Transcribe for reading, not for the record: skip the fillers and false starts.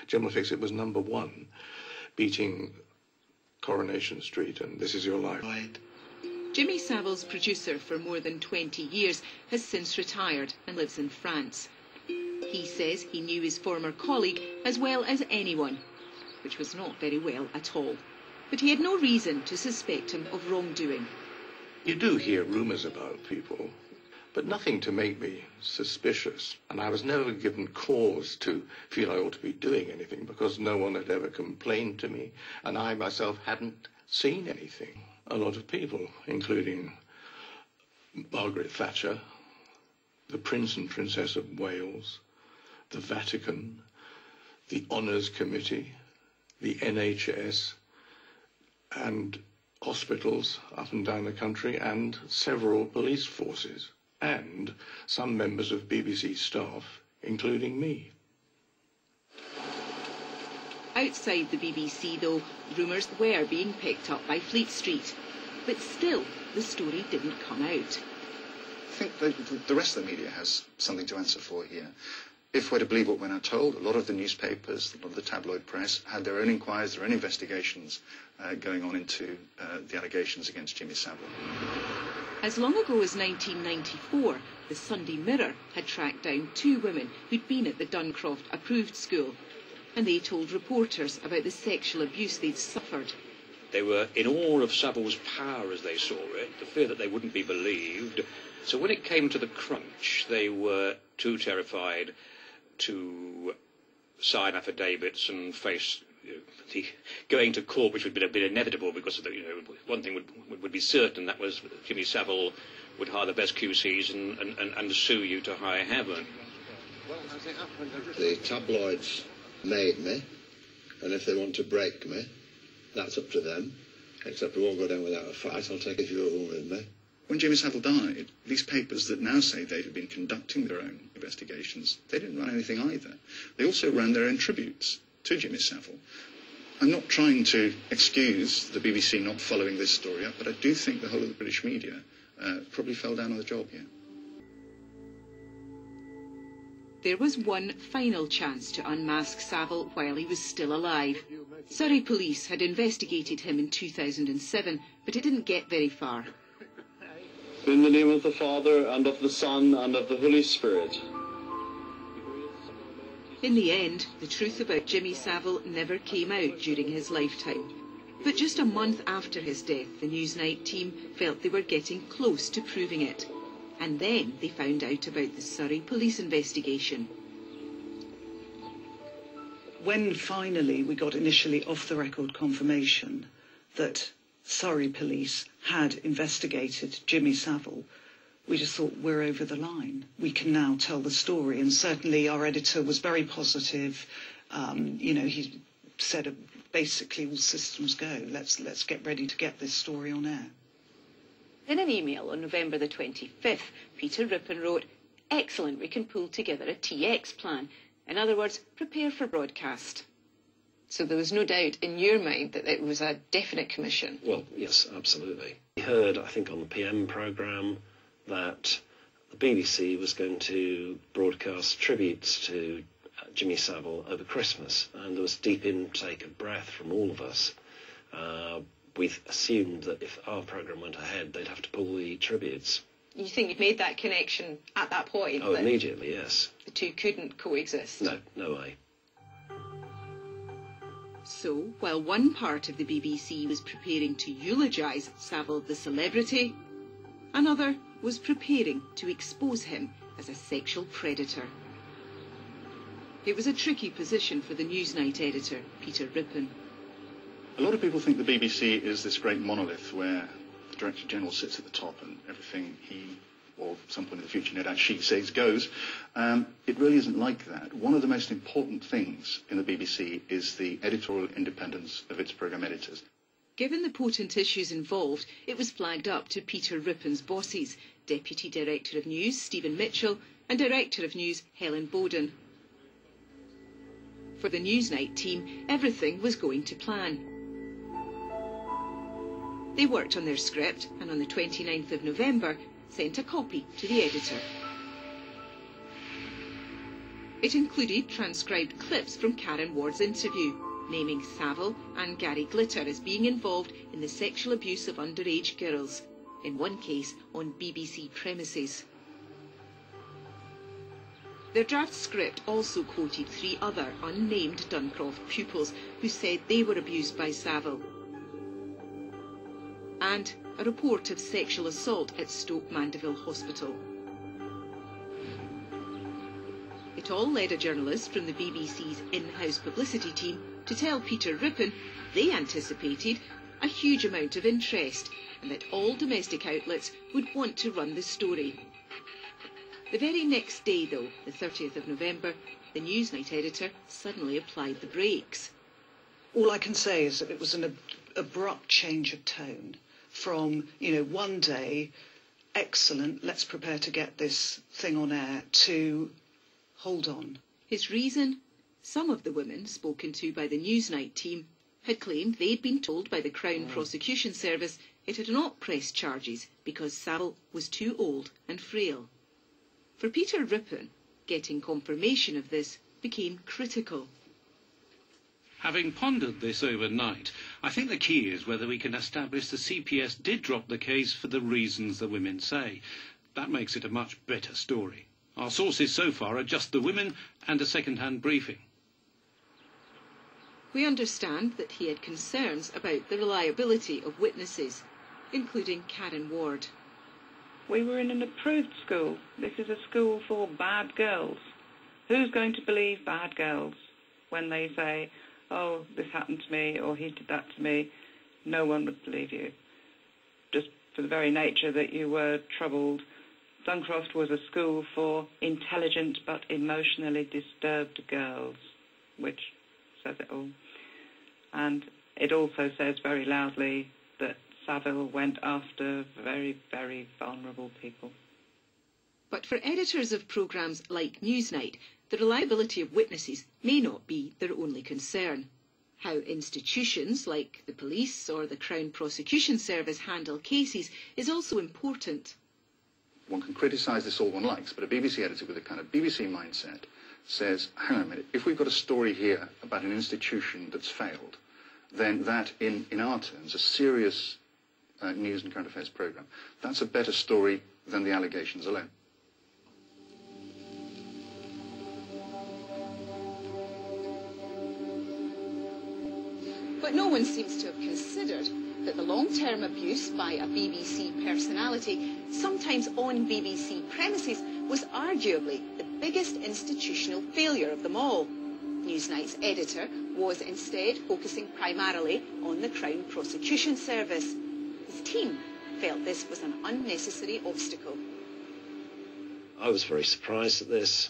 General Fix-It was #1, beating Coronation Street and This Is Your Life. Right. Jimmy Savile's producer for more than 20 years has since retired and lives in France. He says he knew his former colleague as well as anyone, which was not very well at all. But he had no reason to suspect him of wrongdoing. You do hear rumours about people, but nothing to make me suspicious. And I was never given cause to feel I ought to be doing anything because no one had ever complained to me, and I myself hadn't seen anything. A lot of people, including Margaret Thatcher, the Prince and Princess of Wales, the Vatican, the Honours Committee, the NHS, and hospitals up and down the country, and several police forces, and some members of BBC staff, including me. Outside the BBC, though, rumours were being picked up by Fleet Street. But still, the story didn't come out. I think the rest of the media has something to answer for here. If we're to believe what we're now told, a lot of the newspapers, a lot of the tabloid press had their own inquiries, their own investigations going on into the allegations against Jimmy Savile. As long ago as 1994, the Sunday Mirror had tracked down 2 women who'd been at the Duncroft approved school, and they told reporters about the sexual abuse they'd suffered. They were in awe of Savile's power as they saw it, the fear that they wouldn't be believed. So when it came to the crunch, they were too terrified to sign affidavits and face the going to court, which would have been inevitable because of one thing would be certain, that was Jimmy Savile would hire the best QCs and sue you to high heaven. The tabloids made me, and if they want to break me, that's up to them. Except we won't go down without a fight. I'll take a few of them with me. When Jimmy Savile died, these papers that now say they had been conducting their own investigations, they didn't run anything either. They also ran their own tributes to Jimmy Savile. I'm not trying to excuse the BBC not following this story up, but I do think the whole of the British media probably fell down on the job here. There was one final chance to unmask Savile while he was still alive. Surrey police had investigated him in 2007, but it didn't get very far. In the name of the Father, and of the Son, and of the Holy Spirit. In the end, the truth about Jimmy Savile never came out during his lifetime. But just a month after his death, the Newsnight team felt they were getting close to proving it. And then they found out about the Surrey police investigation. When finally we got initially off-the-record confirmation that Surrey police had investigated Jimmy Savile, we just thought, we're over the line. We can now tell the story. And certainly our editor was very positive. He said basically all systems go. Let's get ready to get this story on air. In an email on November the 25th, Peter Rippon wrote, "Excellent, we can pull together a TX plan. In other words, prepare for broadcast." So there was no doubt in your mind that it was a definite commission? Well, yes, absolutely. We heard, I think, on the PM programme that the BBC was going to broadcast tributes to Jimmy Savile over Christmas, and there was a deep intake of breath from all of us. We assumed that if our programme went ahead, they'd have to pull the tributes. You think you'd made that connection at that point? Oh, immediately, yes. The two couldn't coexist? No way. So, while one part of the BBC was preparing to eulogise Savile the celebrity, another was preparing to expose him as a sexual predator. It was a tricky position for the Newsnight editor, Peter Rippon. A lot of people think the BBC is this great monolith where the Director General sits at the top and everything he, or at some point in the future, no doubt she says goes. It really isn't like that. One of the most important things in the BBC is the editorial independence of its programme editors. Given the potent issues involved, it was flagged up to Peter Rippon's bosses, Deputy Director of News Stephen Mitchell and Director of News Helen Bowden. For the Newsnight team, everything was going to plan. They worked on their script and on the 29th of November sent a copy to the editor. It included transcribed clips from Karen Ward's interview, naming Savile and Gary Glitter as being involved in the sexual abuse of underage girls, in one case on BBC premises. Their draft script also quoted 3 other unnamed Duncroft pupils who said they were abused by Savile, and a report of sexual assault at Stoke Mandeville Hospital. It all led a journalist from the BBC's in-house publicity team to tell Peter Rippon they anticipated a huge amount of interest and that all domestic outlets would want to run the story. The very next day, though, the 30th of November, the Newsnight editor suddenly applied the brakes. All I can say is that it was an abrupt change of tone from, one day, excellent, let's prepare to get this thing on air, to hold on. His reason? Some of the women spoken to by the Newsnight team had claimed they'd been told by the Crown Prosecution Service it had not pressed charges because Savile was too old and frail. For Peter Rippon, getting confirmation of this became critical. Having pondered this overnight, I think the key is whether we can establish the CPS did drop the case for the reasons the women say. That makes it a much better story. Our sources so far are just the women and a second-hand briefing. We understand that he had concerns about the reliability of witnesses, including Karen Ward. We were in an approved school. This is a school for bad girls. Who's going to believe bad girls when they say, oh, this happened to me, or he did that to me? No one would believe you. Just for the very nature that you were troubled. Duncroft was a school for intelligent but emotionally disturbed girls, which says it all. And it also says very loudly that Savile went after very, very vulnerable people. But for editors of programmes like Newsnight, the reliability of witnesses may not be their only concern. How institutions like the police or the Crown Prosecution Service handle cases is also important. One can criticise this all one likes, but a BBC editor with a kind of BBC mindset says, hang on a minute, if we've got a story here about an institution that's failed, then that, in our terms, a serious news and current affairs programme, that's a better story than the allegations alone. But no one seems to have considered that the long-term abuse by a BBC personality, sometimes on BBC premises, was arguably the biggest institutional failure of them all. Newsnight's editor was instead focusing primarily on the Crown Prosecution Service. His team felt this was an unnecessary obstacle. I was very surprised at this.